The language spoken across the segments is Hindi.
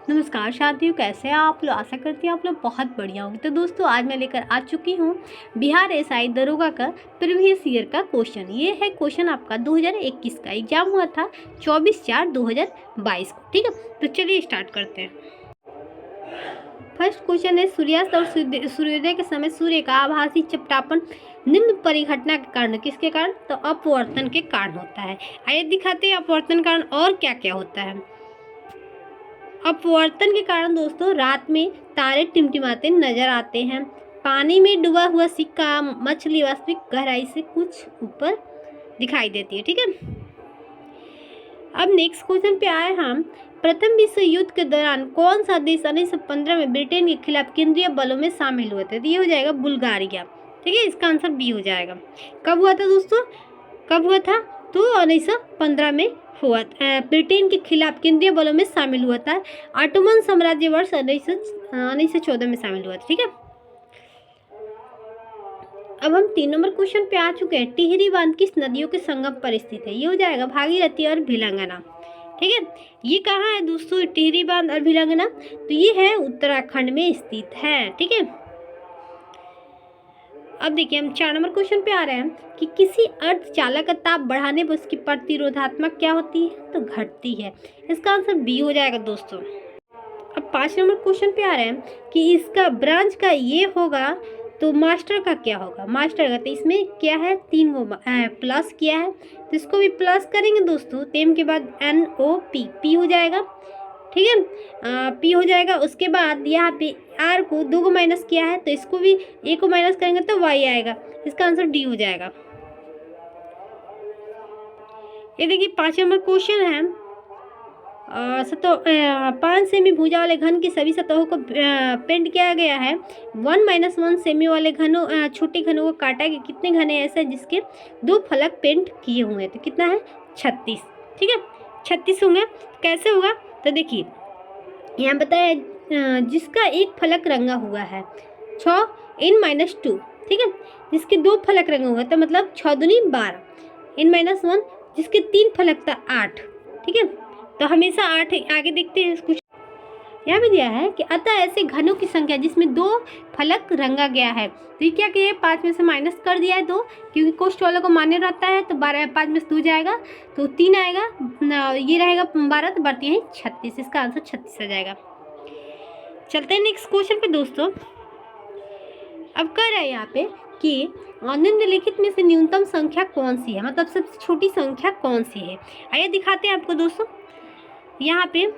नमस्कार साथियों, कैसे हैं आप लोग। आशा करती हूँ आप लोग बहुत बढ़िया होंगे। तो दोस्तों, आज मैं लेकर आ चुकी हूँ बिहार एसआई दरोगा का प्रीवियस ईयर का क्वेश्चन। ये है क्वेश्चन आपका 2021 का। एग्जाम हुआ था 24/4/2022 को। ठीक है, तो चलिए स्टार्ट करते हैं। फर्स्ट क्वेश्चन है, सूर्यास्त और सूर्योदय के समय सूर्य का आभासी चपटापन निम्न परिघटना के कारण, किसके कारण? तो अपवर्तन के कारण होता है। आइए दिखाते हैं अपवर्तन कारण और क्या क्या होता है। अपवर्तन के कारण दोस्तों, रात में तारे टिमटिमाते नजर आते हैं। पानी में डूबा हुआ सिक्का मछली वास्तविक गहराई से कुछ ऊपर दिखाई देती है। ठीक है, अब नेक्स्ट क्वेश्चन पे आए हम। प्रथम विश्व युद्ध के दौरान कौन सा देश 1915 में ब्रिटेन के खिलाफ केंद्रीय बलों में शामिल हुए थे? तो ये हो जाएगा बुल्गारिया। ठीक है, इसका आंसर बी हो जाएगा। कब हुआ था दोस्तों, कब हुआ था? तो 1915 में हुआ था। ब्रिटेन के खिलाफ केंद्रीय बलों में शामिल हुआ था। ऑटोमन साम्राज्य वर्ष 1914 में शामिल हुआ था। ठीक है, अब हम 3 नंबर क्वेश्चन पे आ चुके हैं। टिहरी बांध किस नदियों के संगम पर स्थित है? ये हो जाएगा भागीरथी और भिलंगना। ठीक है, ये कहाँ है दोस्तों, टिहरी बांध और भिलंगना? तो ये है उत्तराखंड में स्थित है। ठीक है, अब देखिए हम 4 नंबर क्वेश्चन पे आ रहे हैं कि किसी अर्धचालक का ताप बढ़ाने पर उसकी प्रतिरोधात्मक क्या होती है? तो घटती है। इसका आंसर बी हो जाएगा दोस्तों। अब 5 नंबर क्वेश्चन पे आ रहे हैं कि इसका ब्रांच का ये होगा तो मास्टर का क्या होगा? मास्टर का तो इसमें क्या है, 3 को प्लस किया है, तो इसको भी प्लस करेंगे दोस्तों। तेम के बाद NO पी हो जाएगा। ठीक है, पी हो जाएगा। उसके बाद यहाँ पे आर को 2 को माइनस किया है, तो इसको भी 1 को माइनस करेंगे तो वाई आएगा। इसका आंसर डी हो जाएगा। ये देखिए 5 नंबर क्वेश्चन है। 5 सेमी भुजा वाले घन की सभी सतहों को पेंट किया गया है। 1 - 1 सेमी वाले घनों छोटे घनों को काटा गया। कितने घने ऐसे जिसके 2 फलक पेंट किए हुए हैं? तो कितना है? 36। ठीक है, 36 होंगे। कैसे होगा? तो देखिए यहाँ बताया जिसका एक फलक रंगा हुआ है 6n - 2। ठीक है, जिसके 2 फलक रंगा हुआ तो मतलब 6 दूनी 12। n - 1 जिसके 3 फलक था 8। ठीक है, तो हमेशा 8 आगे देखते हैं। कुछ यहाँ भी दिया है कि अतः ऐसे घनों की संख्या जिसमें 2 फलक रंगा गया है। तो ये क्या किया है, 5 में से माइनस कर दिया है 2, क्योंकि कोष्ठ वालों को मान्य रहता है। तो 12 5 में से 2 जाएगा तो 3 आएगा, ये रहेगा 12, तो बढ़ती है 36। इसका आंसर 36 आ जाएगा। चलते हैं नेक्स्ट क्वेश्चन पे दोस्तों। अब कह रहे हैं यहाँ पे कि निम्नलिखित में से न्यूनतम संख्या कौन सी है, मतलब सबसे छोटी संख्या कौन सी है? आइए दिखाते हैं आपको दोस्तों। यहाँ पे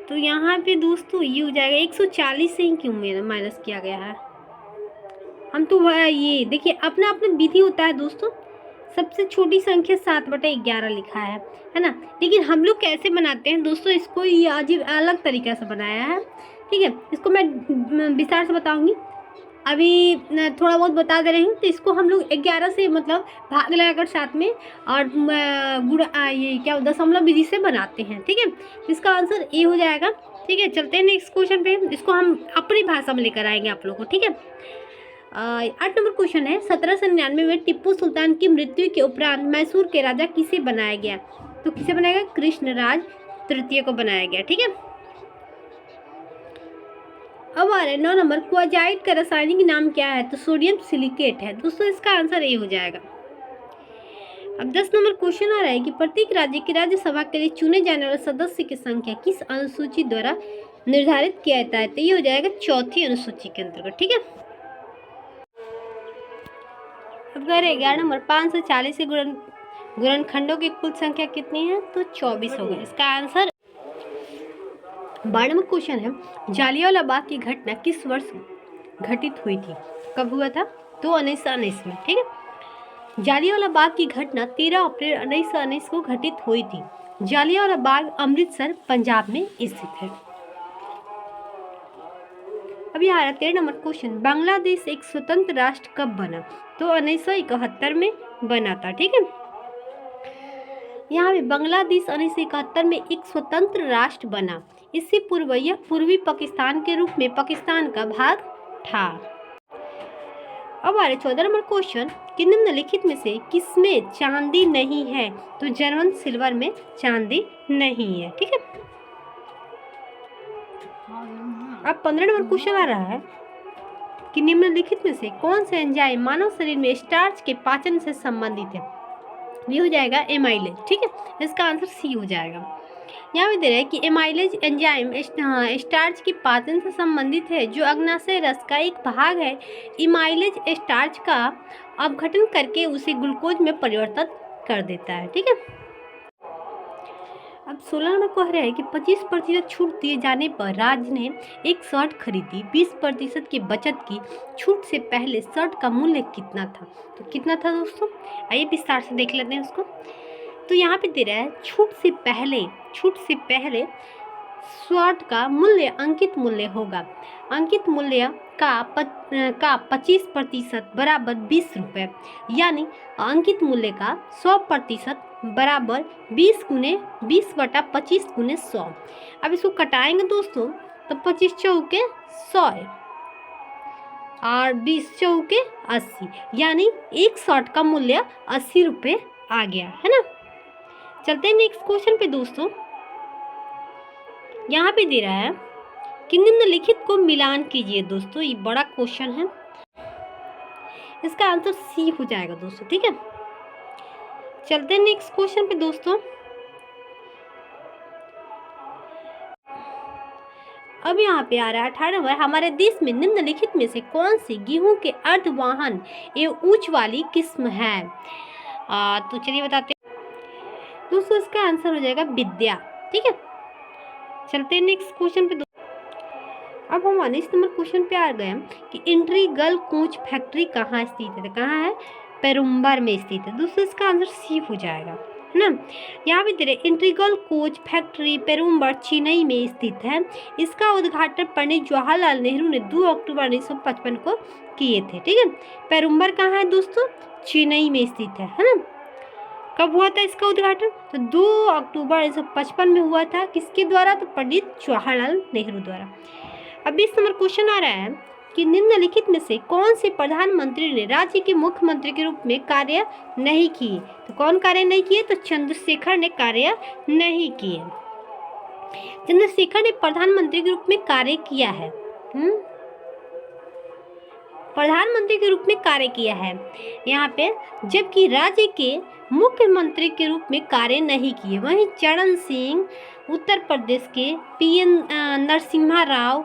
तो यहाँ पे दोस्तों ये हो जाएगा 140 से ही क्यों माइनस किया गया है? हम तो ये देखिए अपना अपना विधि होता है दोस्तों। सबसे छोटी संख्या 7/11 लिखा है ना। लेकिन हम लोग कैसे बनाते हैं दोस्तों, इसको ये अजीब अलग तरीके से बनाया है। ठीक है, इसको मैं विस्तार से बताऊंगी। अभी थोड़ा बहुत बता दे रही हूँ। तो इसको हम लोग 11 से मतलब भाग लगाकर साथ में और ये क्या दशमलव विधि से बनाते हैं। ठीक है, इसका आंसर ए हो जाएगा। ठीक है, चलते हैं नेक्स्ट क्वेश्चन पे। इसको हम अपनी भाषा में लेकर आएंगे आप लोगों को। ठीक है, 8 नंबर क्वेश्चन है। 1799 में टिप्पू सुल्तान की मृत्यु के उपरांत मैसूर के राजा किसे बनाया गया? तो किसे बनाया गया? कृष्णराज तृतीय को बनाया गया। ठीक है, अब आ रहा है 9 नंबर। क्वाजाइट का रासायनिक नाम क्या है? तो सोडियम सिलिकेट है दोस्तों। इसका आंसर ए हो जाएगा। अब 10 नंबर क्वेश्चन आ रहा है कि प्रत्येक राज्य की राज्यसभा के लिए चुने जाने वाले सदस्य की संख्या किस अनुसूची द्वारा निर्धारित किया जाता है? तो ये हो जाएगा 4थी अनुसूची के अंतर्गत। ठीक है, अब 11 नंबर 5 से 40 के गुणनखंडों की कुल संख्या कितनी है? तो 24 हो गई। इसका आंसर 12 नंबर क्वेश्चन है। जालियांवाला बाग की घटना किस वर्ष घटित हुई थी? कब हुआ था? तो 1919 में। ठीक है, जालियांवाला बाग की घटना 13 अप्रैल 1919 को घटित हुई थी। जालियांवाला बाग अमृतसर पंजाब में स्थित है। अब यहाँ आ रहा 13 नंबर क्वेश्चन। बांग्लादेश एक स्वतंत्र राष्ट्र कब बना? तो 1971 में बना था। ठीक है, यहाँ पे बांग्लादेश 1971 में एक स्वतंत्र राष्ट्र बना। इससे पूर्व यह पूर्वी पाकिस्तान के रूप में पाकिस्तान का भाग था। अब आ रहे 14 नंबर क्वेश्चन। कि निम्नलिखित में से किसमें चांदी नहीं है? तो जर्मन सिल्वर में चांदी नहीं है। ठीक है, अब 15 नंबर क्वेश्चन आ रहा है कि निम्नलिखित में से कौन से एंजाइम मानव शरीर में स्टार्च के पाचन से संबंधित है? ये हो जाएगा एमाइलेज। ठीक है, इसका आंसर सी हो जाएगा। यहाँ भी दे रहा है कि एमाइलेज एंजाइम स्टार्च की पाचन से संबंधित है, जो अग्नाशय रस का एक भाग है। एमाइलेज स्टार्च का अपघटन करके उसे ग्लूकोज में परिवर्तित कर देता है। ठीक है, अब 16 नंबर कह रहा है कि 25% छूट दिए जाने पर राज्य ने एक शर्ट खरीदी। 20% की बचत की। छूट से पहले शर्ट का मूल्य कितना था? तो कितना था दोस्तों? आइए विस्तार से देख लेते हैं उसको। तो यहाँ पे दे रहा है छूट से पहले शर्ट का मूल्य अंकित मूल्य होगा। अंकित मूल्य का 25% बराबर 20 रुपये, यानी अंकित मूल्य का 100% बराबर 20 गुने 20/25 गुने 100। अब इसको कटाएंगे दोस्तों तो 25 चौके 100 और 20 चौके 80, यानी एक शर्ट का मूल्य 80 रुपये आ गया है ना। चलते हैं नेक्स्ट क्वेश्चन पे दोस्तों। यहाँ पे दे रहा है कि निम्नलिखित को मिलान कीजिए। दोस्तों ये बड़ा क्वेश्चन है, इसका आंसर सी हो जाएगा दोस्तों। ठीक है, चलते हैं नेक्स्ट क्वेश्चन पे दोस्तों। अब यहाँ पे आ रहा है 18 नंबर, हमारे देश में निम्नलिखित में से कौन सी गेहूं के अर्धवाहन एवं ऊंच वाली किस्म है? तो चलिए बताते हैं दोस्तों, इसका आंसर हो जाएगा विद्या। ठीक है, चलते हैं नेक्स्ट क्वेश्चन पे। अब हम 19 नंबर क्वेश्चन पे आ गए कि इंट्रीगल कोच फैक्ट्री कहाँ स्थित है? कहाँ है? पेरुम्बर में स्थित है। दोस्तों इसका आंसर सी हो जाएगा, है ना। यहाँ भी दे रहे इंट्रीगल कोच फैक्ट्री पेरुम्बर चेन्नई में स्थित है। इसका उद्घाटन पंडित जवाहरलाल नेहरू ने 2 अक्टूबर 1955 को किए थे। ठीक है, पेरुम्बर कहाँ है दोस्तों? चेन्नई में स्थित है ना। कब हुआ था इसका उद्घाटन? तो 2 अक्टूबर 1955 में हुआ था। किसके द्वारा? तो पंडित जवाहरलाल नेहरू द्वारा। अब 20 नंबर क्वेश्चन आ रहा है कि निम्नलिखित में से कौन से प्रधानमंत्री ने राज्य के मुख्यमंत्री के रूप में कार्य नहीं किए? तो कौन कार्य नहीं किए? तो चंद्रशेखर ने कार्य नहीं किए। चंद्रशेखर ने प्रधानमंत्री के रूप में कार्य किया है। प्रधानमंत्री के रूप में कार्य किया है यहाँ पे, जबकि राज्य के मुख्यमंत्री के रूप में कार्य नहीं किए। वहीं चरण सिंह उत्तर प्रदेश के पीएन नरसिम्हा राव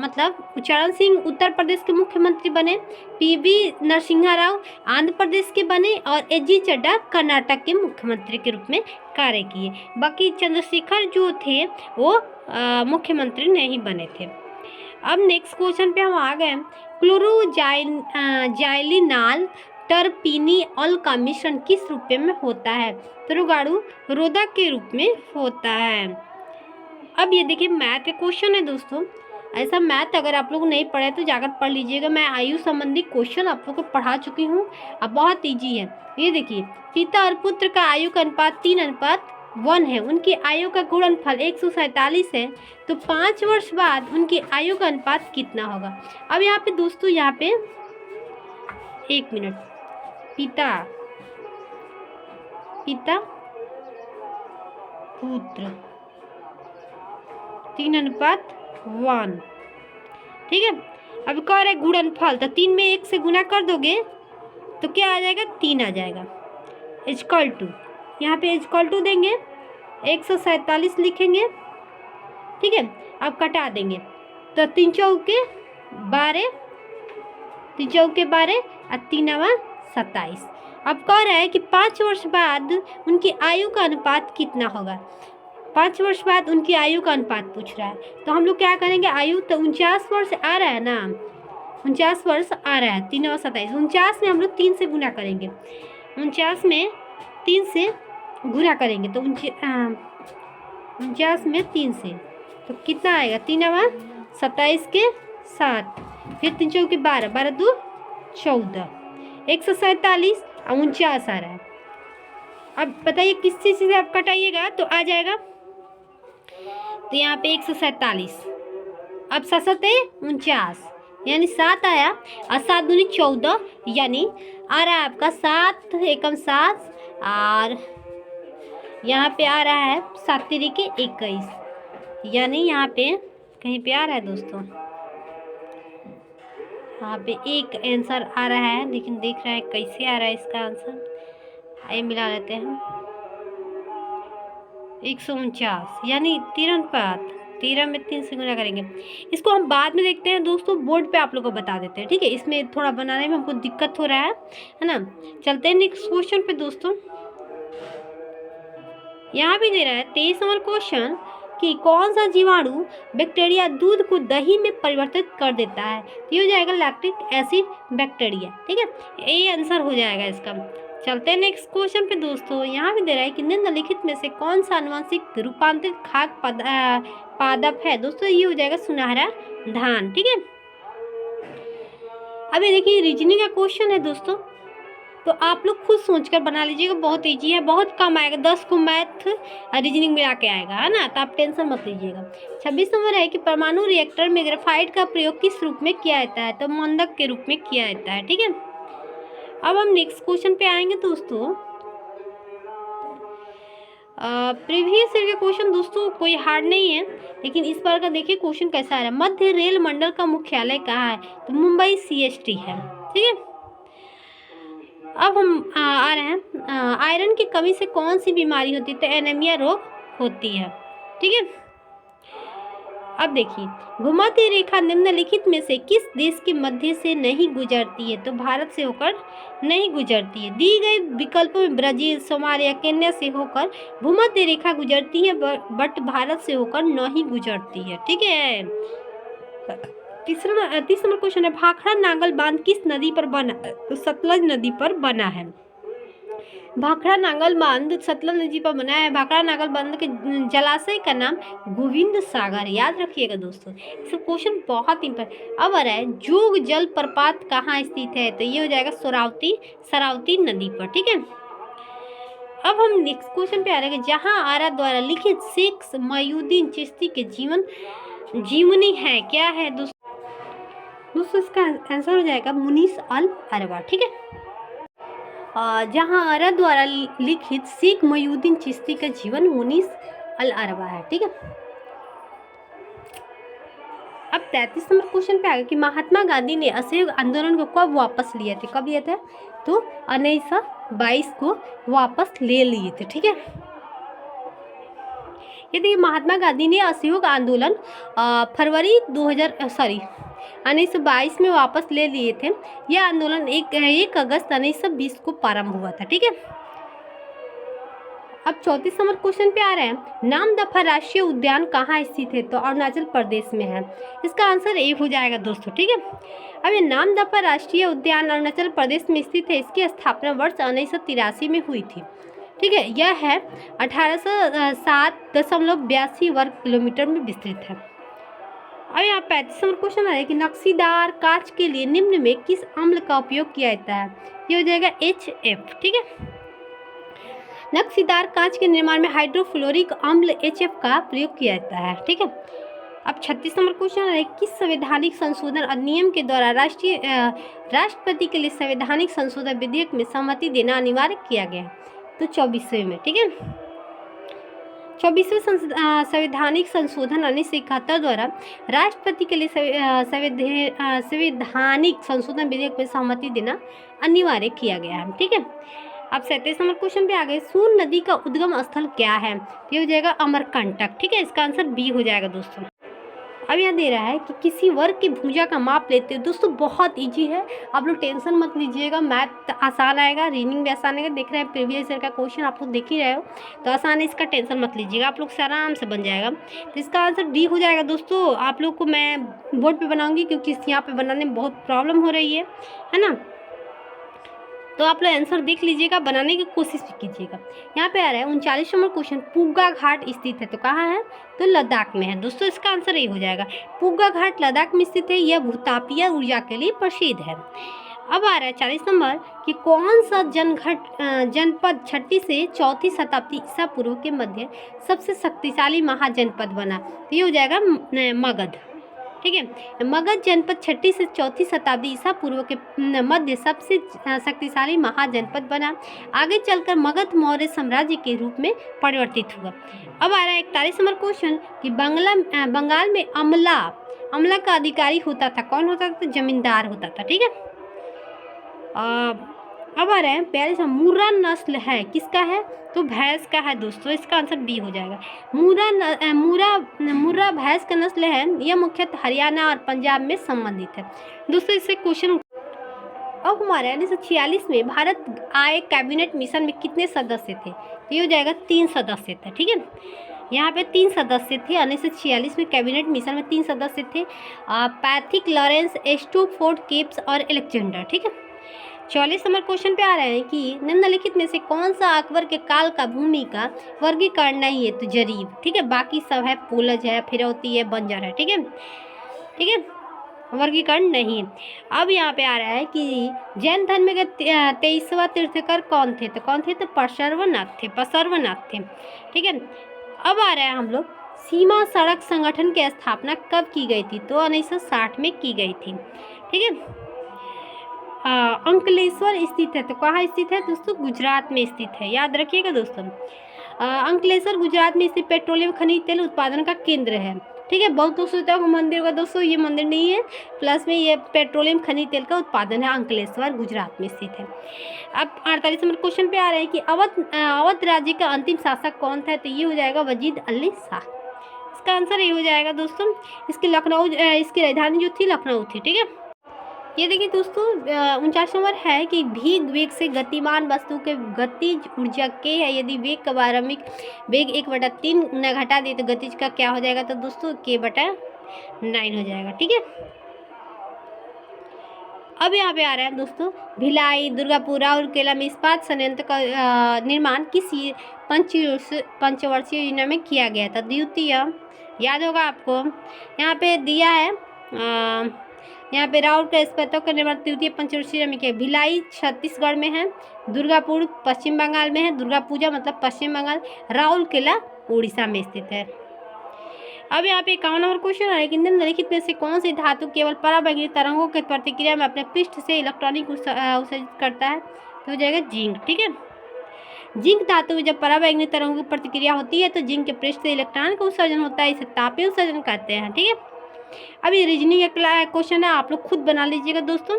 मतलब चरण सिंह उत्तर प्रदेश के मुख्यमंत्री बने, पीवी नरसिम्हा राव आंध्र प्रदेश के बने और एजी चड्डा कर्नाटक के मुख्यमंत्री के रूप में कार्य किए। बाकी चंद्रशेखर जो थे वो मुख्यमंत्री नहीं बने थे। अब नेक्स्ट क्वेश्चन पे हम आ गए। क्लोरोजाइलिनाल टर्पीनिऑल का मिश्रण किस रूप में होता है? तो रोगाणु रोधक के रूप में होता है। अब ये देखिए मैथ का क्वेश्चन है दोस्तों। ऐसा मैथ अगर आप लोग नहीं पढ़े तो जाकर पढ़ लीजिएगा। मैं आयु संबंधी क्वेश्चन आप लोग को पढ़ा चुकी हूँ। अब बहुत ईजी है। ये देखिए पिता और पुत्र का आयु का अनुपात 3:1 है। उनकी आयु का गुणनफल 147 है। तो 5 वर्ष बाद उनकी आयु का अनुपात कितना होगा? अब यहाँ पे दोस्तों यहाँ पे 1 मिनट, पिता पुत्र 3:1। ठीक है, अब कह रहे गुणनफल, तो 3 में 1 से गुना कर दोगे तो क्या आ जाएगा? 3 आ जाएगा। इक्वल टू, यहाँ पे इक्वल टू देंगे, 147 लिखेंगे। ठीक है, अब कटा देंगे तो 3 चौके 12 और 3 27। अब कह रहा है कि 5 वर्ष बाद उनकी आयु का अनुपात कितना होगा? 5 वर्ष बाद उनकी आयु का अनुपात पूछ रहा है, तो हम लोग क्या करेंगे? आयु तो 49 वर्ष आ रहा है ना, 49 वर्ष आ रहा है। 3 और 27, 49 में हम लोग 3 से गुना करेंगे। 49 में 3 से गुना करेंगे तो 49 में 3 से तो कितना आएगा? 3 और 27 के 7, फिर 3 चौके 12, 12 2 14, 147 और 49 आ रहा है। अब बताइए किस चीज़ से आप कटाइएगा तो आ जाएगा। तो यहाँ पे 147, अब 7 49, यानी 7 आया और 7 दूनी 14, यानी आ रहा है आपका 7 एकम 7 और यहाँ पे आ रहा है 7 तिरिके 21, यानी यहाँ पे कहीं पे आ रहा है दोस्तों, यहाँ पे एक आंसर आ रहा है, लेकिन देख रहे हैं कैसे आ रहा है इसका आंसर। आइए मिला लेते हैं 149, यानी 13 में 3 से गुना करेंगे। इसको हम बाद में देखते हैं दोस्तों, बोर्ड पे आप लोग को बता देते हैं, ठीक है। इसमें थोड़ा बनाने में हमको दिक्कत हो रहा है ना। चलते हैं नेक्स्ट क्वेश्चन पे दोस्तों। यहाँ भी दे रहा है 23 नंबर क्वेश्चन कि कौन सा जीवाणु बैक्टीरिया दूध को दही में परिवर्तित कर देता है। तो ये हो जाएगा लैक्टिक एसिड बैक्टीरिया, ठीक है, यही आंसर हो जाएगा इसका। चलते हैं नेक्स्ट क्वेश्चन पे दोस्तों। यहाँ भी दे रहा है कि निम्नलिखित में से कौन सा आनुवंशिक रूपांतरित खाद्य पादप है। दोस्तों ये हो जाएगा सुनहरा धान, ठीक है। अभी देखिए रीजनिंग का क्वेश्चन है दोस्तों, तो आप लोग खुद सोचकर बना लीजिएगा, बहुत ईजी है, बहुत कम आएगा, 10 को मैथ रीजनिंग मिला के आएगा, है ना, तो आप टेंशन मत लीजिएगा। 26 नंबर है कि परमाणु रिएक्टर में ग्रेफाइट का प्रयोग किस रूप में किया जाता है। तो मंदक के रूप में किया जाता है, ठीक है। अब हम नेक्स्ट क्वेश्चन पे आएंगे दोस्तों। प्रीवियस ईयर के क्वेश्चन दोस्तों कोई हार्ड नहीं है, लेकिन इस बार का देखिए क्वेश्चन कैसा आ रहा है। मध्य रेल मंडल का मुख्यालय कहाँ है। तो मुंबई CST है, ठीक है। अब हम आ रहे हैं आयरन की कमी से कौन सी बीमारी होती है। तो एनीमिया रोग होती है, ठीक है। अब देखिए भूमध्य रेखा निम्नलिखित में से किस देश के मध्य से नहीं गुजरती है। तो भारत से होकर नहीं गुजरती है। दी गई विकल्पों में ब्राजील, सोमालिया, केन्या से होकर भूमध्य रेखा गुजरती है, बट भारत से होकर नहीं गुजरती है, ठीक है। तीसरा नंबर क्वेश्चन है भाखड़ा नांगल बांध किस नदी पर बना। तो सतलज नदी पर बना है। भाखड़ा नांगल बांध सतलज नदी पर बना है। भाखड़ा नांगल बांध के जलाशय का नाम गोविंद सागर, याद रखिएगा दोस्तों, सब क्वेश्चन बहुत इंपॉर्टेंट। अब आ रहा है जोग जल प्रपात कहाँ स्थित है। तो ये हो जाएगा शरावती नदी पर, ठीक है। अब हम नेक्स्ट क्वेश्चन पे आ रहे हैं जहाँ आरा द्वारा लिखित शेख मोइनुद्दीन चिश्ती के जीवनी है, क्या है दोस्तों इसका आंसर हो जाएगा मुनीस अल अरबा, ठीक है। जहाँ आरा द्वारा लिखित शेख मोइनुद्दीन चिश्ती का जीवन मुनीस अल अरबा है, ठीक है। अब 33 नंबर क्वेश्चन पे आ गया कि महात्मा गांधी ने असहयोग आंदोलन को कब वापस लिया थे। कब लिया था। तो 1922 को वापस ले लिए थे, ठीक है। ये देखिए महात्मा गांधी ने असहयोग आंदोलन फरवरी 1922 में वापस ले लिए थे। यह आंदोलन 1 अगस्त 1920 को प्रारंभ हुआ था, ठीक है। अब 34 नंबर क्वेश्चन पे आ रहे हैं नामदफा राष्ट्रीय उद्यान कहाँ स्थित है। तो अरुणाचल प्रदेश में है। इसका आंसर ए हो जाएगा दोस्तों, ठीक है। अब ये नामदफा राष्ट्रीय उद्यान अरुणाचल प्रदेश में स्थित है। इसकी स्थापना वर्ष 1983 में हुई थी, ठीक है। यह है 1807.82 वर्ग किलोमीटर में विस्तृत है। अब यहाँ 35 नंबर क्वेश्चन है कि नक्शीदार कांच के लिए निम्न में किस अम्ल का उपयोग किया जाता है। ये हो जाएगा HF, ठीक है। नक्शीदार कांच के निर्माण में हाइड्रोफ्लोरिक अम्ल HF का प्रयोग किया जाता है, ठीक है। अब 36 नंबर क्वेश्चन है किस संवैधानिक संशोधन अधिनियम के द्वारा राष्ट्रपति के लिए संवैधानिक संशोधन विधेयक में सहमति देना अनिवार्य किया गया। तो 24वें में, ठीक है। 24वें संवैधानिक संशोधन 1971 द्वारा राष्ट्रपति के लिए संवैधानिक संशोधन विधेयक में सहमति देना अनिवार्य किया गया है, ठीक है। अब 37 नंबर क्वेश्चन पे आ गए सोन नदी का उद्गम स्थल क्या है। ये हो जाएगा अमरकंटक, ठीक है। इसका आंसर बी हो जाएगा दोस्तों। अब यहाँ दे रहा है कि किसी वर्ग की भुजा का माप लेते हैं। दोस्तों बहुत इजी है, आप लोग टेंशन मत लीजिएगा, मैथ आसान आएगा, रीजनिंग भी आसान आएगा। देख रहे हैं प्रीवियस ईयर का क्वेश्चन आप लोग देख ही रहे हो, तो आसान है, इसका टेंशन मत लीजिएगा, आप लोग से आराम से बन जाएगा। तो इसका आंसर डी हो जाएगा दोस्तों। आप लोग को मैं बोर्ड पर बनाऊँगी क्योंकि यहाँ पर बनाने में बहुत प्रॉब्लम हो रही है ना। तो आप लोग आंसर देख लीजिएगा, बनाने की कोशिश भी कीजिएगा। यहाँ पे आ रहा है 39 नंबर क्वेश्चन पुग्गा घाट स्थित है। तो कहाँ है। तो लद्दाख में है दोस्तों। इसका आंसर ये हो जाएगा पुग्गा घाट लद्दाख में स्थित है। यह भूतापीय ऊर्जा के लिए प्रसिद्ध है। अब आ रहा है 40 नंबर कि कौन सा जनपद 6ठी से 4ठी शताब्दी ईसा पूर्व के मध्य सबसे शक्तिशाली महाजनपद बना। तो ये हो जाएगा मगध। ठीक है। मगध जनपद 6ठी से 4ठी शताब्दी ईसा पूर्व के मध्य सबसे शक्तिशाली महाजनपद बना। आगे चलकर मगध मौर्य साम्राज्य के रूप में परिवर्तित हुआ। अब आ रहा है 41 नंबर क्वेश्चन कि बंगाल में अमला का अधिकारी होता था। कौन होता था? जमींदार होता था। ठीक है। अब आ रहे हैं 42 मुर्रा नस्ल है, किसका है? तो भैंस का है दोस्तों, इसका आंसर बी हो जाएगा। मुर्रा भैंस का नस्ल है। यह मुख्यतः हरियाणा और पंजाब में संबंधित है। दोस्तों इससे क्वेश्चन अब हमारे 1946 में भारत आए कैबिनेट मिशन में कितने सदस्य थे? तो ये हो जाएगा 3 सदस्य थे। ठीक है, यहाँ पे 3 सदस्य थे। 1946 में कैबिनेट मिशन में 3 सदस्य थे, पैथिक, लॉरेंस, स्टूफोर्ड, केप्स और एलेक्जेंडर। ठीक है। 44 नंबर क्वेश्चन पे आ रहे हैं कि निम्नलिखित में से कौन सा अकबर के काल का भूमि का वर्गीकरण नहीं है? तो जरीब। ठीक है, बाकी सब है, पूलज है, फिरौती है, बंजर है। ठीक है, ठीक है, वर्गीकरण नहीं है। अब यहाँ पे आ रहा है कि जैन धर्म के 23वां तीर्थंकर कौन थे? तो कौन थे? तो पसर्वनाथ थे। ठीक है। अब आ रहा है हम लोग सीमा सड़क संगठन की स्थापना कब की गई थी? तो 1960 में की गई थी। ठीक है। अंकलेश्वर स्थित है, तो कहाँ स्थित है दोस्तों? गुजरात में स्थित है, याद रखिएगा दोस्तों। अंकलेश्वर गुजरात में स्थित पेट्रोलियम खनिज तेल उत्पादन का केंद्र है। ठीक है, बहुत सोचता है मंदिर का दोस्तों, ये मंदिर नहीं है, प्लस में ये पेट्रोलियम खनिज तेल का उत्पादन है, अंकलेश्वर गुजरात में स्थित है। अब 48 नंबर क्वेश्चन पे आ रहे हैं कि अवध राज्य का अंतिम शासक कौन था? तो ये हो जाएगा वजीद अली शाह। इसका आंसर ये हो जाएगा दोस्तों। इसकी राजधानी जो थी लखनऊ थी। ठीक है। ये देखिए दोस्तों 49 नंबर है कि भीग वेग से गतिमान वस्तु के गतिज ऊर्जा के है। यदि वेग का प्रारंभिक वेग 1/3 गुना घटा दे तो गतिज का क्या हो जाएगा? तो दोस्तों k/9 हो जाएगा। ठीक है। अब यहाँ पे आ रहा है दोस्तों भिलाई, दुर्गापुर, राउरकेला में इस्पात संयंत्र का निर्माण किस पंचवर्षीय योजना में किया गया था? द्वितीय, याद होगा आपको। यहाँ पे दिया है यहाँ पे राउरकेला इस्पातों का निर्माण तृतीय पंचवर्षीय में किया। भिलाई छत्तीसगढ़ में है, दुर्गापुर पश्चिम बंगाल में है, दुर्गा पूजा मतलब पश्चिम बंगाल, राउरकेला उड़ीसा में स्थित है। अब यहाँ पे 51 नंबर क्वेश्चन है कि निम्नलिखित में से कौन सी धातु केवल पराबैंगनी तरंगों के प्रतिक्रिया में अपने पृष्ठ से इलेक्ट्रॉनिक उत्सर्जित करता है? तो हो जाएगा जिंक। ठीक है, जिंक धातु में जब पराबैंगनी तरंगों की प्रतिक्रिया होती है तो जिंक के पृष्ठ से इलेक्ट्रॉन का उत्सर्जन होता है, इसे तापीय उत्सर्जन कहते हैं। ठीक है। अब ये रीजनिंग का क्वेश्चन है, आप लोग खुद बना लीजिएगा दोस्तों।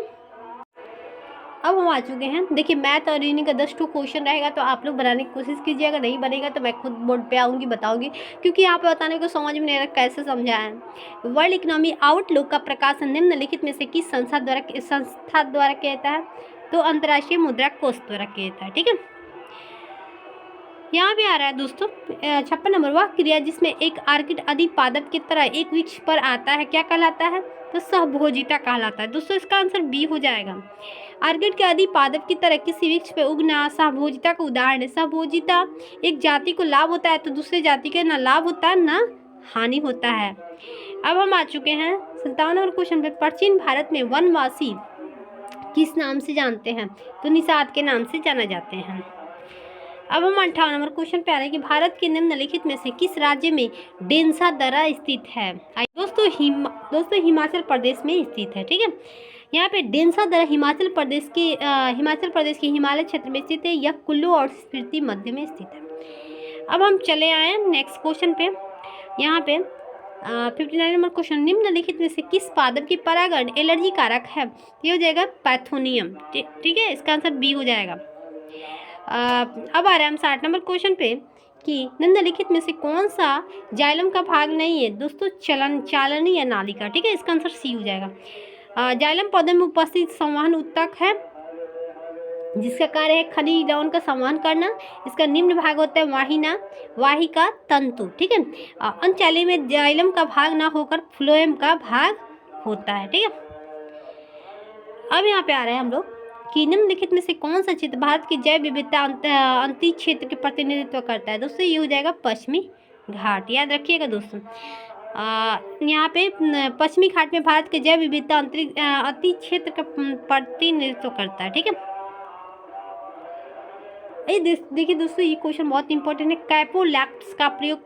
अब हम आ चुके हैं, देखिए मैथ और रीजनिंग का 10 क्वेश्चन रहेगा, तो आप लोग बनाने की कोशिश कीजिएगा। नहीं बनेगा तो मैं खुद बोर्ड पे आऊँगी, बताऊँगी, क्योंकि यहाँ पे बताने को समझ में नहीं आ रहा कैसे समझा है। वर्ल्ड इकोनॉमी आउटलुक का प्रकाशन निम्नलिखित में से किस संस्था द्वारा किया जाता है? तो अंतर्राष्ट्रीय मुद्रा कोष द्वारा किया जाता है। ठीक है। यहाँ भी आ रहा है दोस्तों 56 नंबर, वह क्रिया जिसमें एक आर्किड अधिपादप की तरह एक वृक्ष पर आता है क्या कहलाता है? तो सहभोजिता कहलाता है। दोस्तों इसका आंसर बी हो जाएगा। आर्किड के अधिपादप की तरह किसी वृक्ष पे उगना सहभोजिता का उदाहरण है। सहभोजिता एक जाति को लाभ होता है तो दूसरे जाति के ना लाभ होता है ना हानि होता है। अब हम आ चुके हैं 57 नंबर क्वेश्चन पे, प्राचीन भारत में वनवासी किस नाम से जानते हैं? तो निषाद के नाम से जाना जाते हैं। अब हम 58 नंबर क्वेश्चन पे आ रहे हैं कि भारत के निम्नलिखित में से किस राज्य में डेंसा दर्रा स्थित है? दोस्तों हिमाचल प्रदेश में स्थित है। ठीक है, यहाँ पे डेंसा दर्रा हिमाचल प्रदेश के हिमालय क्षेत्र में स्थित है। यह कुल्लू और स्पीति मध्य में स्थित है। अब हम चले आए नेक्स्ट क्वेश्चन पे। यहाँ पे 59 नंबर क्वेश्चन, निम्नलिखित में से किस पादप की परागण एलर्जी कारक है? ये हो जाएगा पैथोनियम। ठीक है, इसका आंसर बी हो जाएगा। अब आ रहे हैं हम 60 नंबर क्वेश्चन पे कि निम्नलिखित में से कौन सा जाइलम का भाग नहीं है? दोस्तों चालनी या नालिका। ठीक है, इसका आंसर सी हो जाएगा। जाइलम पौधे में उपस्थित संवहन ऊतक है जिसका कार्य है खनिज लवण का संवहन करना। इसका निम्न भाग होता है वाहिका तंतु। ठीक है, अंचाली में जाइलम का भाग ना होकर फ्लोएम का भाग होता है। ठीक है। अब यहाँ पे आ रहे हैं हम लोग कि निम्नलिखित में से कौन सा क्षेत्र भारत की जैव विविधता अंतरिक्ष क्षेत्र के प्रतिनिधित्व करता है? दोस्तों ये हो जाएगा पश्चिमी घाट, याद रखिएगा दोस्तों। यहाँ पे पश्चिमी घाट में भारत के जैव विविधता अंतरिक्ष क्षेत्र का प्रतिनिधित्व करता है। ठीक है, देखिए दोस्तों ये क्वेश्चन बहुत इंपॉर्टेंट है। कैपोलैक्ट्स का प्रयोग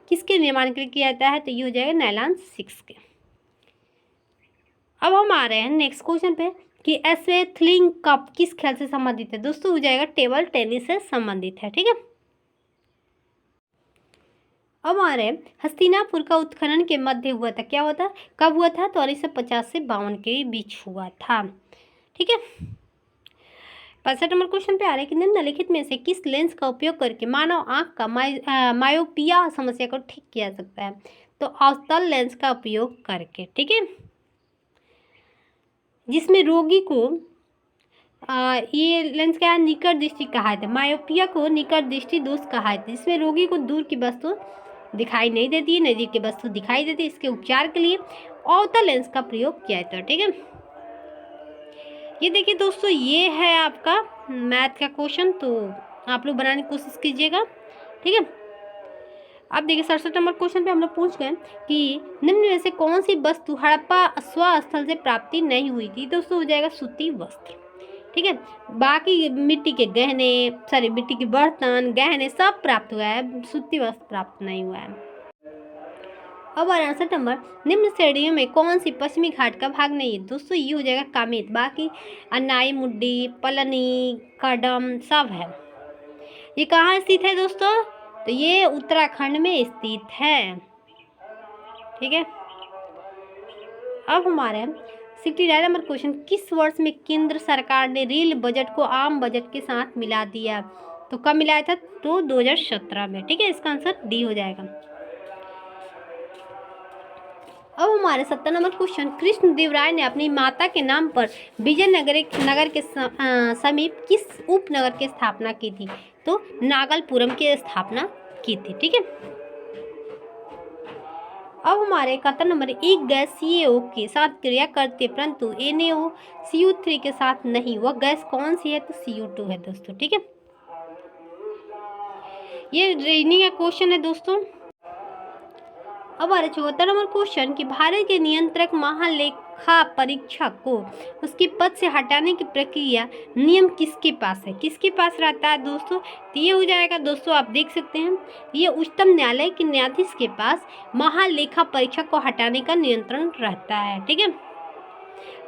किसके निर्माण के लिए किया जाता है? तो ये हो जाएगा नायलॉन 6 के। अब हम आ रहे हैं नेक्स्ट क्वेश्चन पे कि एथलीट कप किस खेल से संबंधित है। दोस्तों हो जाएगा टेबल टेनिस से संबंधित है। ठीक है, अब आ रहे हैं हस्तिनापुर का उत्खनन के मध्य हुआ था। क्या हुआ था, कब हुआ था, तो 1950 से 52 के बीच हुआ था। ठीक है, 65 नंबर क्वेश्चन पे आ रहे हैं कि निम्नलिखित में से किस लेंस का उपयोग करके मानव आंख का मायोपिया समस्या को ठीक किया जा सकता है। तो अवतल लेंस का उपयोग करके। ठीक है, जिसमें रोगी को ये लेंस क्या है, निकट दृष्टि कहा है। मायोपिया को निकट दृष्टि दोष कहा है, जिसमें रोगी को दूर की वस्तु दिखाई नहीं देती है, नज़दीक की वस्तु दिखाई देती है। इसके उपचार के लिए अवतल लेंस का प्रयोग किया जाता है। ठीक है, ये देखिए दोस्तों, ये है आपका मैथ का क्वेश्चन, तो आप लोग बनाने की कोशिश कीजिएगा। ठीक है, अब देखिए 67 नंबर क्वेश्चन पे हम लोग पूछ गए कि निम्न में से कौन सी वस्तु हड़प्पा स्वस्थल से प्राप्ति नहीं हुई थी। दोस्तों हो जाएगा सूती वस्त्र। ठीक है, बाकी मिट्टी के गहने, सॉरी मिट्टी के बर्तन, गहने सब प्राप्त हुआ है, सूती वस्त्र प्राप्त नहीं हुआ है। अब 68 नंबर, निम्न श्रेणियों में कौन सी पश्चिमी घाट का भाग नहीं है। दोस्तों ये हो जाएगा कामेत, बाकी अन्नाई मुड्डी, पलनी, कदम सब है। ये कहाँ स्थित है दोस्तों, तो ये उत्तराखंड में स्थित है। ठीक है, अब हमारे 69 नंबर क्वेश्चन, किस वर्ष में केंद्र सरकार ने रेल बजट को आम बजट के साथ मिला दिया। तो कब मिलाया था, तो 2017 में। ठीक है, इसका आंसर डी हो जाएगा। अब हमारे 70 नंबर क्वेश्चन, कृष्णदेवराय ने अपनी माता के नाम पर विजयनगर नगर के समीप किस उपनगर की स्थापना की थी। तो नागलपुरम की स्थापना की थी। ठीक है, अब हमारे 71 नंबर, एक गैस CaO के साथ क्रिया करती है परंतु NaOCO3 के साथ नहीं, वह गैस कौन सी है, तो CO2 है दोस्तों। ठीक है, ये रीजनिंग का क्वेश्चन है दोस्तों। अब आ रहा 74 नंबर क्वेश्चन कि भारत के नियंत्रक महालेखा परीक्षक को उसके पद से हटाने की प्रक्रिया नियम किसके पास है, किसके पास रहता है दोस्तों। तो ये हो जाएगा दोस्तों, आप देख सकते हैं ये उच्चतम न्यायालय के न्यायाधीश के पास महालेखा परीक्षक को हटाने का नियंत्रण रहता है। ठीक है,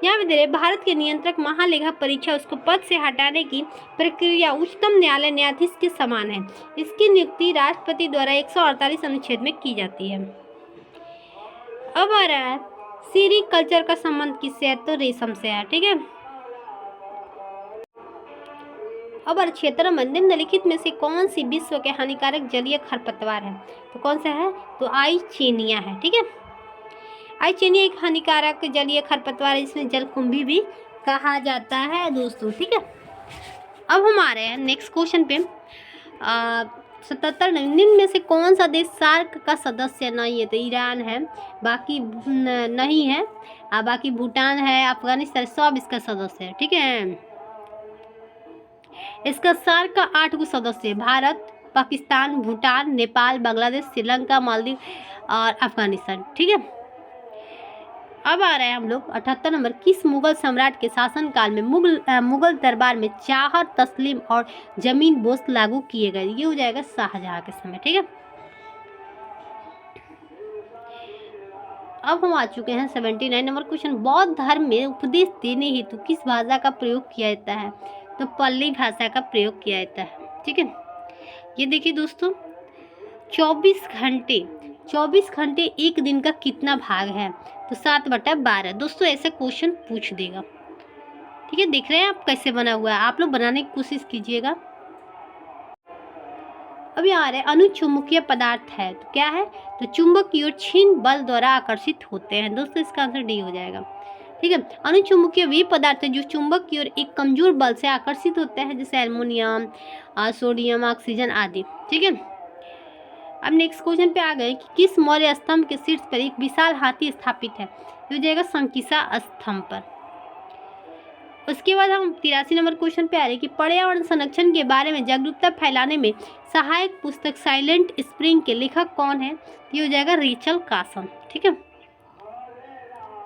यहाँ पे दे रहे भारत के नियंत्रक महालेखा परीक्षक उसको पद से हटाने की प्रक्रिया उच्चतम न्यायालय न्यायाधीश के समान है। इसकी नियुक्ति राष्ट्रपति द्वारा 148 अनुच्छेद में की जाती है। अब आ रहा है सेरीकल्चर का संबंध किससे है, तो रेशम से है। ठीक है, अब क्षेत्र में निम्नलिखित में से कौन सी विश्व के हानिकारक जलीय खरपतवार है, तो कौन सा है, तो आइचेनिया है। ठीक है, आइचेनिया एक हानिकारक जलीय खरपतवार है, जिसमें जलकुंभी भी कहा जाता है दोस्तों। ठीक है, अब हम आ रहे हैं नेक्स्ट क्वेश्चन पे 77 निम्न में से कौन सा देश सार्क का सदस्य नहीं है। तो ईरान है, बाकी नहीं है, बाकी भूटान है, अफगानिस्तान, सब इसका सदस्य है। ठीक है, इसका सार्क का 8 गो सदस्य है, भारत, पाकिस्तान, भूटान, नेपाल, बांग्लादेश, श्रीलंका, मालदीव और अफगानिस्तान। ठीक है, अब आ रहे हैं हम लोग 78 नंबर, किस मुगल सम्राट के शासनकाल में मुगल दरबार में चाहर, तस्लीम और जमीन बोझ लागू किए गए। ये हो जाएगा शाहजहां के समय। ठीक है, अब हम आ चुके हैं 79 नंबर क्वेश्चन, बौद्ध धर्म में उपदेश देने हेतु किस भाषा का प्रयोग किया जाता है। तो पल्ली भाषा का प्रयोग किया जाता है। ठीक है, ये देखिए दोस्तों, 24 घंटे एक दिन का कितना भाग है, तो 7/12। दोस्तों ऐसा क्वेश्चन पूछ देगा। ठीक है, देख रहे हैं आप कैसे बना हुआ है, आप लोग बनाने की कोशिश कीजिएगा। अब यहाँ आ रहे अनुचुंबकीय पदार्थ है, तो क्या है, तो चुंबक की ओर क्षीण बल द्वारा आकर्षित होते हैं। दोस्तों इसका आंसर डी हो जाएगा। ठीक है, अनुचुंबकीय वे पदार्थ है जो चुंबक की ओर एक कमजोर बल से आकर्षित होते हैं, जैसे एल्युमिनियम, सोडियम, ऑक्सीजन आदि। ठीक है, अब नेक्स्ट क्वेश्चन पे आ गए कि किस मौर्य स्तंभ के शीर्ष पर एक विशाल हाथी स्थापित है। हो जाएगा संकिसा स्तंभ पर। उसके बाद हम 83 नंबर क्वेश्चन पे आ रहे हैं कि पर्यावरण संरक्षण के बारे में जागरूकता फैलाने में सहायक पुस्तक साइलेंट स्प्रिंग के लेखक कौन है। ये हो जाएगा रेचल कार्सन। ठीक है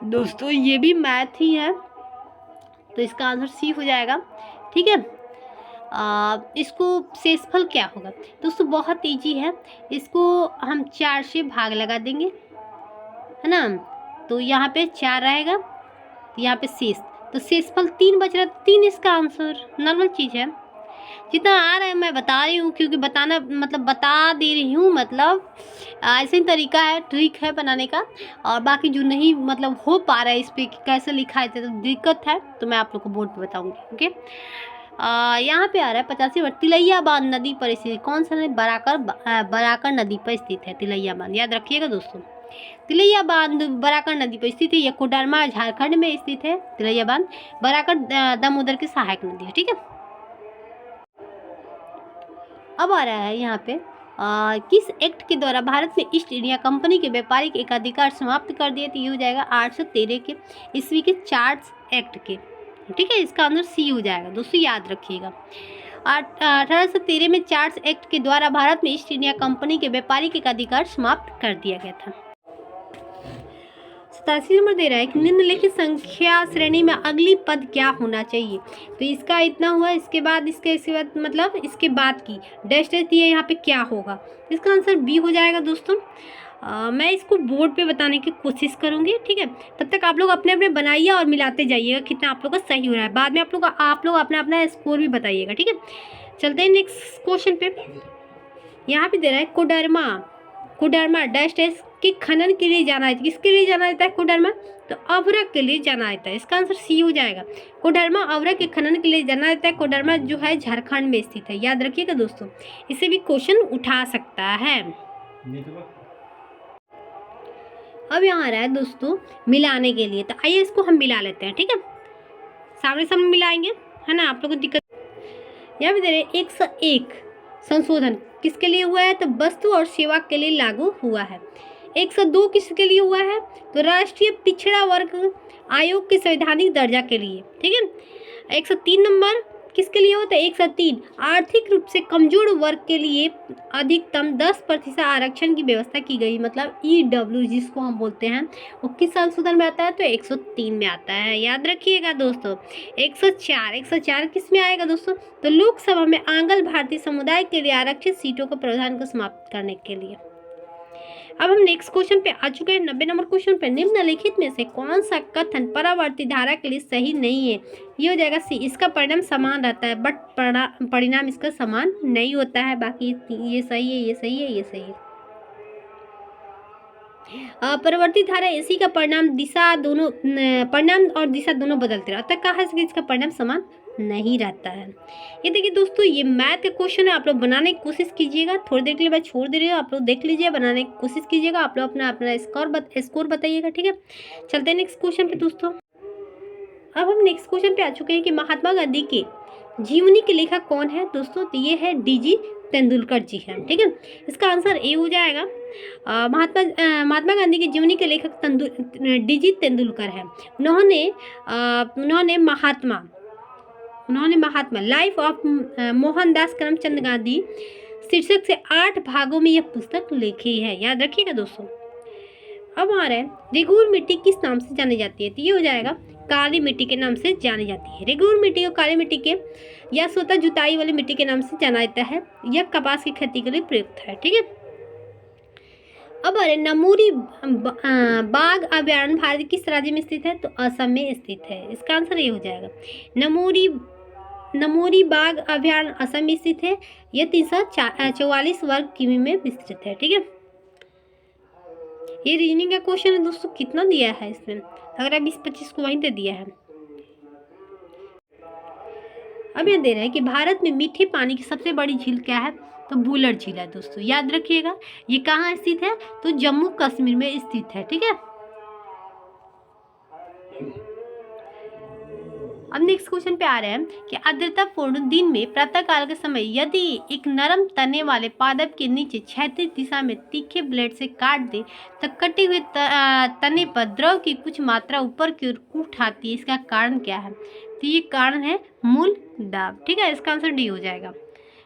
दोस्तों, ये भी मैथ ही है, तो इसका आंसर सी हो जाएगा। ठीक है, इसको शेषफल क्या होगा दोस्तों, बहुत इजी है। इसको हम 4 से भाग लगा देंगे, है ना, तो यहाँ पे 4 रहेगा तो यहाँ पे शेष, तो शेषफल 3 बच रहा है, तो 3 इसका आंसर। नॉर्मल चीज़ है, जितना आ रहा है मैं बता रही हूँ, क्योंकि बताना मतलब बता दे रही हूँ, मतलब ऐसे ही तरीका है, ट्रिक है बनाने का। और बाकी जो नहीं मतलब हो पा रहा है इस पर कैसे लिखा है तो दिक्कत है, तो मैं आप लोग को बोर्ड पे बताऊँगी। ओके, यहाँ पे आ रहा है 85 तिलैया बांध नदी पर स्थित, कौन सा नदी? बराकर नदी पर स्थित है तिलैया बांध, याद रखिएगा दोस्तों। तिलैया बांध बराकर नदी पर स्थित है, यह कोडरमा झारखंड में स्थित है। तिलैया बांध बराकर दामोदर की सहायक नदी है, ठीक है। अब आ रहा है यहाँ पे किस एक्ट के द्वारा भारत में ईस्ट इंडिया कंपनी के व्यापारिक एकाधिकार समाप्त कर दिए? तो ये हो जाएगा 813 के ईस्वी के चार्ल्स एक्ट के, ठीक है। इसका आंसर सी हो जाएगा दोस्तों, याद रखिएगा। 1813 में चार्ल्स एक्ट के द्वारा भारत में ईस्ट इंडिया कंपनी के व्यापारिक एकाधिकार समाप्त कर दिया गया था। 87 नंबर दे रहा है कि निम्नलिखित संख्या श्रेणी में अगली पद क्या होना चाहिए? तो इसका इतना हुआ, इसके बाद मतलब इसके बाद की डैश डैश दिया, यहाँ पे क्या होगा? इसका आंसर बी हो जाएगा दोस्तों। मैं इसको बोर्ड पे बताने की कोशिश करूँगी, ठीक है। तब तक आप लोग अपने अपने बनाइए और मिलाते जाइएगा कितना आप लोग का सही हो रहा है। बाद में आप लोग अपना अपना स्कोर भी बताइएगा, ठीक है। चलते हैं नेक्स्ट क्वेश्चन पे। यहाँ पे दे रहा है कोडरमा डैश डैश के खनन के लिए जाना है। किसके लिए जाना जाता है कोडरमा? तो अवरक के लिए जाना जाता है। इसका आंसर सी हो जाएगा। कोडरमा अवरक के खनन के लिए जाना जाता है। कोडरमा जो है झारखंड में स्थित है, याद रखिएगा दोस्तों, इसे भी क्वेश्चन उठा सकता है। अब यहाँ आ रहा है दोस्तों मिलाने के लिए, तो आइए इसको हम मिला लेते हैं, ठीक है। सामने सामने मिलाएंगे, है ना, आप लोगों को दिक्कत। यहाँ भी दे रहे 101 संशोधन किसके लिए हुआ है? तो वस्तु और सेवा के लिए लागू हुआ है। 102 किसके लिए हुआ है? तो राष्ट्रीय पिछड़ा वर्ग आयोग के संवैधानिक दर्जा के लिए, ठीक है। 103 नंबर किसके लिए होता है? 103 आर्थिक रूप से कमजोर वर्ग के लिए अधिकतम 10% आरक्षण की व्यवस्था की गई, मतलब EW जिसको हम बोलते हैं, वो किस संशोधन में आता है? तो 103 में आता है, याद रखिएगा दोस्तों। 104 किस में आएगा दोस्तों? तो लोकसभा में आंग्ल भारतीय समुदाय के लिए आरक्षित सीटों का प्रावधान को समाप्त करने के लिए। अब हम नेक्स्ट क्वेश्चन पे आ चुके हैं, 90 नंबर क्वेश्चन पे। निम्नलिखित में से कौन सा कथन परावर्ती धारा के लिए सही नहीं है? ये हो जाएगा सी, इसका परिणाम समान रहता है, बट परिणाम इसका समान नहीं होता है। बाकी ये सही है, ये सही है, ये सही है। परिवर्तित धारा इसी का परिणाम और दिशा दोनों बदलते रहता है। कहा है इसका परिणाम समान नहीं रहता है। ये देखिए दोस्तों, ये मैथ का क्वेश्चन है, आप लोग बनाने की कोशिश कीजिएगा। थोड़ी देर के लिए मैं छोड़ दे रही हूँ, आप लोग देख लीजिए, बनाने की कोशिश कीजिएगा। आप लोग अपना अपना स्कोर बताइएगा, ठीक है। चलते हैं नेक्स्ट क्वेश्चन पे दोस्तों। अब हम नेक्स्ट क्वेश्चन पे आ चुके हैं कि महात्मा गांधी के जीवनी के लेखक कौन है दोस्तों? तो ये है DG तेंदुलकर जी हैं, ठीक है। इसका आंसर ए हो जाएगा। महात्मा गांधी की जीवनी के लेखक DG तेंदुलकर है। उन्होंने महात्मा लाइफ ऑफ मोहनदास करमचंद गांधी शीर्षक से 8 भागों में यह पुस्तक लिखी है, याद रखिएगा दोस्तों। अब आ रहा है रेगुर मिट्टी किस नाम से जानी जाती है? तो ये हो जाएगा काली मिट्टी के नाम से जानी जाती है। रेगुर मिट्टी को काली मिट्टी के या स्वतः जुताई वाली मिट्टी के नाम से जाना जाता है। यह कपास की खेती के लिए प्रयुक्त है, ठीक है। अब अरे नमूरी बाघ अभयारण्य भारत किस राज्य में स्थित है? तो असम में स्थित है। इसका आंसर ये हो जाएगा। नमूरी बाघ अभयारण्य असम में स्थित है। यह 344 वर्ग किमी में विस्तृत है, ठीक है। ये रीजनिंग का क्वेश्चन है दोस्तों, कितना दिया है इसमें? अगर 20-25 को वहीं दे दिया है। अब ये दे रहा है कि भारत में मीठे पानी की सबसे बड़ी झील क्या है? तो वुलर झील है दोस्तों, याद रखिएगा। ये कहाँ स्थित है? तो जम्मू कश्मीर में स्थित है, ठीक है। अब नेक्स्ट क्वेश्चन पे आ रहे हैं कि आर्द्रतापूर्ण दिन में प्रातःकाल के समय यदि एक नरम तने वाले पादप के नीचे क्षैतिज दिशा में तीखे ब्लेड से काट दे तो कटे हुए तने पर द्रव की कुछ मात्रा ऊपर की ओर उठ आती है। इसका कारण क्या है? तो ये कारण है मूल दाब, ठीक है। इसका आंसर डी हो जाएगा,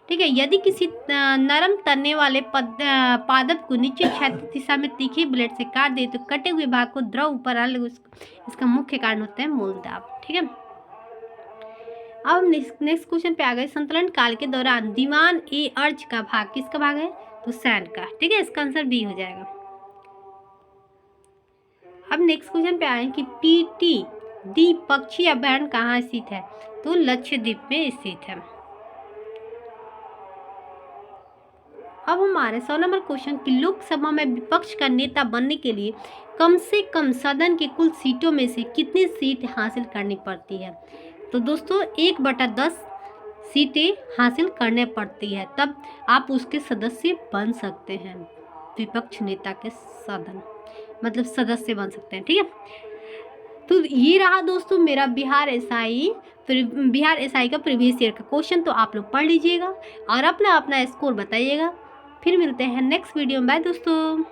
ठीक है। यदि किसी नरम तने वाले पादप को नीचे क्षैतिज दिशा में तीखे ब्लेड से काट दे तो कटे हुए भाग को द्रव ऊपर आने लगे, इसका मुख्य कारण होता है मूल दाब, ठीक है। अब हम नेक्स्ट क्वेश्चन पे आ गए। संतुलन काल के दौरान दीवान ए अर्ज का भाग किसका भाग है? तो सैंड का, ठीक है। इसका आंसर बी हो जाएगा। अब नेक्स्ट क्वेश्चन पे आए कि PT द्विपक्षीय अभ्यारण्य कहाँ स्थित है? तो लक्षद्वीप में स्थित है। अब हमारे 100 नंबर क्वेश्चन की लोकसभा में विपक्ष का नेता बनने के लिए कम से कम सदन की कुल सीटों में से कितनी सीट हासिल करनी पड़ती है? तो दोस्तों 1/10 सीटें हासिल करने पड़ती है, तब आप उसके सदस्य बन सकते हैं। विपक्ष नेता के सदन मतलब सदस्य बन सकते हैं, ठीक है। तो ये रहा दोस्तों मेरा बिहार एसआई का प्रीवियस ईयर का क्वेश्चन। तो आप लोग पढ़ लीजिएगा और अपना स्कोर बताइएगा। फिर मिलते हैं नेक्स्ट वीडियो में। बाय दोस्तों।